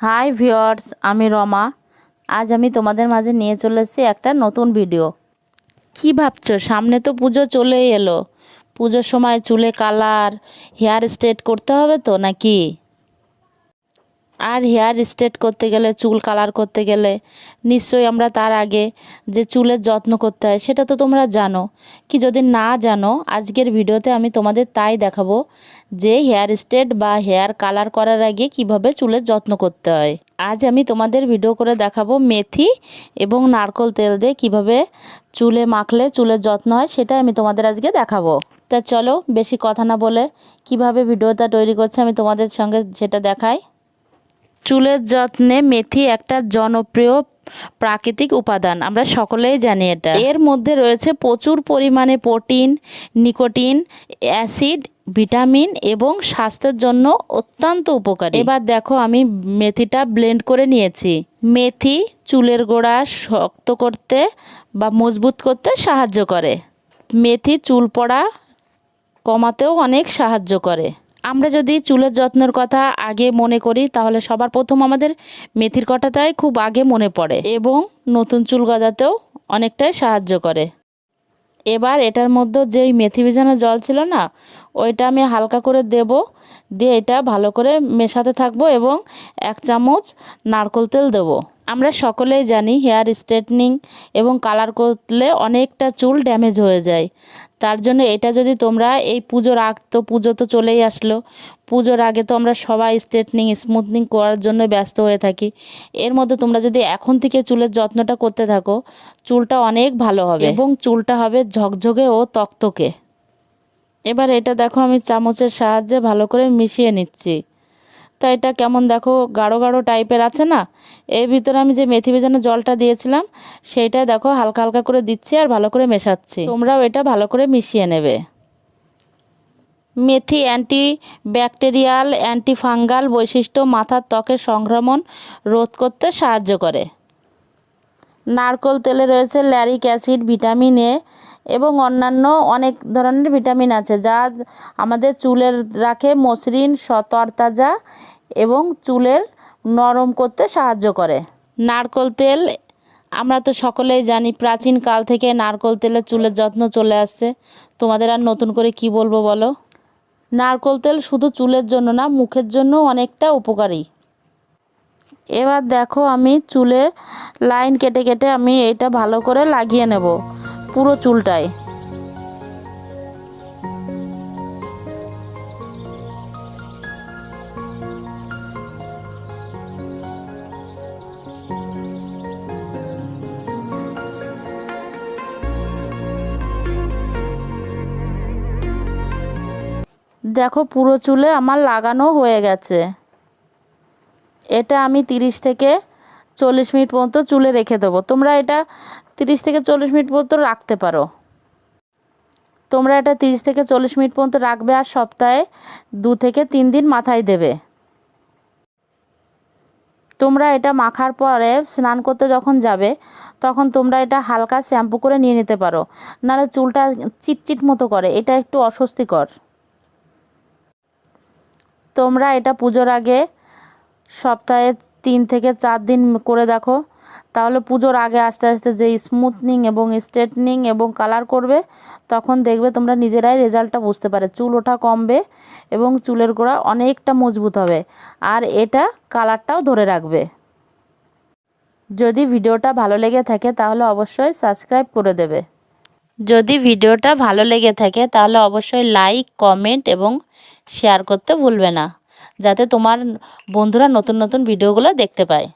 Hi viewers, আমি রমা। আজ আমি তোমাদের মাঝে নিয়ে চলে এসেছি একটা নতুন ভিডিও। কি ভাবছো? সামনে তো পুজো চলেই এলো। পুজোর সময় চুলে কালার, হেয়ার স্ট্রেট করতে হবে তো নাকি? আর হেয়ার স্ট্রেট করতে গেলে, চুল কালার করতে গেলে নিশ্চয়ই আমরা তার আগে যে চুলের যত্ন করতে হয় সেটা তো তোমরা জানো। কি যদি না জানো, আজকের ভিডিওতে আমি তোমাদের তাই দেখাবো যে হেয়ার স্ট্রেট বা হেয়ার কালার করার আগে কিভাবে চুলের যত্ন করতে হয়। আজ আমি তোমাদের ভিডিও করে দেখাবো মেথি এবং নারকেল তেল দিয়ে কিভাবে চুলে মাখলে চুলের যত্ন হয়, সেটা আমি তোমাদের আজকে দেখাবো। তা চলো বেশি কথা না বলে কিভাবে ভিডিওটা তৈরি করছে আমি তোমাদের সঙ্গে সেটা দেখাই। চুলের যত্নে মেথি একটা জনপ্রিয় প্রাকৃতিক উপাদান, আমরা সকলেই জানি এটা। এর মধ্যে রয়েছে প্রচুর পরিমাণে প্রোটিন, নিকোটিন, অ্যাসিড, ভিটামিন এবং স্বাস্থ্যের জন্য অত্যন্ত উপকারী। এবার দেখো আমি মেথিটা ব্লেন্ড করে নিয়েছি। মেথি চুলের গোড়া শক্ত করতে বা মজবুত করতে সাহায্য করে। মেথি চুল পড়া কমাতেও অনেক সাহায্য করে। আমরা যদি চুলের যত্নের কথা আগে মনে করি তাহলে সবার প্রথম আমাদের মেথির কথাটাই খুব আগে মনে পড়ে এবং নতুন চুল গজাতেও অনেকটাই সাহায্য করে। এবার এটার মধ্যে যেই মেথি ভেজানো জল ছিল না, ওইটা আমি হালকা করে দেব, দিয়ে এটা ভালো করে মেশাতে থাকবো এবং 1 চামচ নারকেল তেল দেবো। আমরা সকলেই জানি হেয়ার স্ট্রেটনিং এবং কালার করলে অনেকটা চুল ড্যামেজ হয়ে যায়। তার জন্য এটা যদি তোমরা এই পুজোর পুজো তো চলেই আসলো, পুজোর আগে তো আমরা সবাই স্ট্রেটনিং স্মুথনিং করার জন্য ব্যস্ত হয়ে থাকি। এর মধ্যে তোমরা যদি এখন থেকে চুলের যত্নটা করতে থাকো, চুলটা অনেক ভালো হবে এবং চুলটা হবে ঝকঝকে ও তকতকে। এবার এটা দেখো আমি চামচের সাহায্যে ভালো করে মিশিয়ে নিচ্ছি। তো এটা কেমন দেখো গাঢ় গাঢ় টাইপের আছে না, এর ভিতরে আমি যে মেথি ভেজানো জলটা দিয়েছিলাম সেইটা দেখো হালকা হালকা করে দিচ্ছি আর ভালো করে মেশাচ্ছি। তোমরাও এটা ভালো করে মিশিয়ে নেবে। মেথি অ্যান্টি ব্যাকটেরিয়াল, অ্যান্টিফাঙ্গাল বৈশিষ্ট্য মাথার ত্বকের সংক্রমণ রোধ করতে সাহায্য করে। নারকেল তেলে রয়েছে ল্যারিক অ্যাসিড, ভিটামিন এ এবং অন্যান্য অনেক ধরনের ভিটামিন আছে যা আমাদের চুলের রাখে মসৃণ, তরতাজা এবং চুলের নরম করতে সাহায্য করে। নারকেল তেল আমরা তো সকলেই জানি, প্রাচীন কাল থেকে নারকেল তেলের চুলের যত্ন চলে আসছে। তোমাদের আর নতুন করে কি বলবো বলো। নারকেল তেল শুধু চুলের জন্য না, মুখের জন্য অনেকটা উপকারী। এবার দেখো আমি চুলে লাইন কেটে কেটে আমি এটা ভালো করে লাগিয়ে নেব পুরো চুলটায়। দেখো পুরো চুলে আমার লাগানো হয়ে গেছে। এটা আমি 30 থেকে 40 মিনিট পর্যন্ত চুলে রেখে দেবো। তোমরা এটা 30 থেকে 40 মিনিট পর্যন্ত রাখতে পারো। তোমরা এটা 30 থেকে 40 মিনিট পর্যন্ত রাখবে আর সপ্তাহে 2 থেকে 3 দিন মাথায় দেবে। তোমরা এটা মাখার পরে স্নান করতে যখন যাবে তখন তোমরা এটা হালকা শ্যাম্পু করে নিয়ে নিতে পারো, নাহলে চুলটা চিটচিট মতো করে, এটা একটু অস্বস্তিকর। তোমরা এটা পুজোর আগে সপ্তাহে 3 থেকে 4 দিন করে দেখো, তাহলে পুজোর আগে আস্তে আস্তে যে স্মুথনিং এবং স্ট্রেটনিং এবং কালার করবে তখন দেখবে তোমরা নিজেরাই রেজাল্টটা বুঝতে পারে। চুল ওঠা কমবে এবং চুলের গোড়া অনেকটা মজবুত হবে আর এটা কালারটাও ধরে রাখবে। যদি ভিডিওটা ভালো লেগে থাকে তাহলে অবশ্যই সাবস্ক্রাইব করে দেবে। যদি ভিডিওটা ভালো লেগে থাকে তাহলে অবশ্যই লাইক, কমেন্ট এবং শেয়ার করতে ভুলবে না, যাতে তোমার বন্ধুরা নতুন নতুন ভিডিওগুলো দেখতে পায়।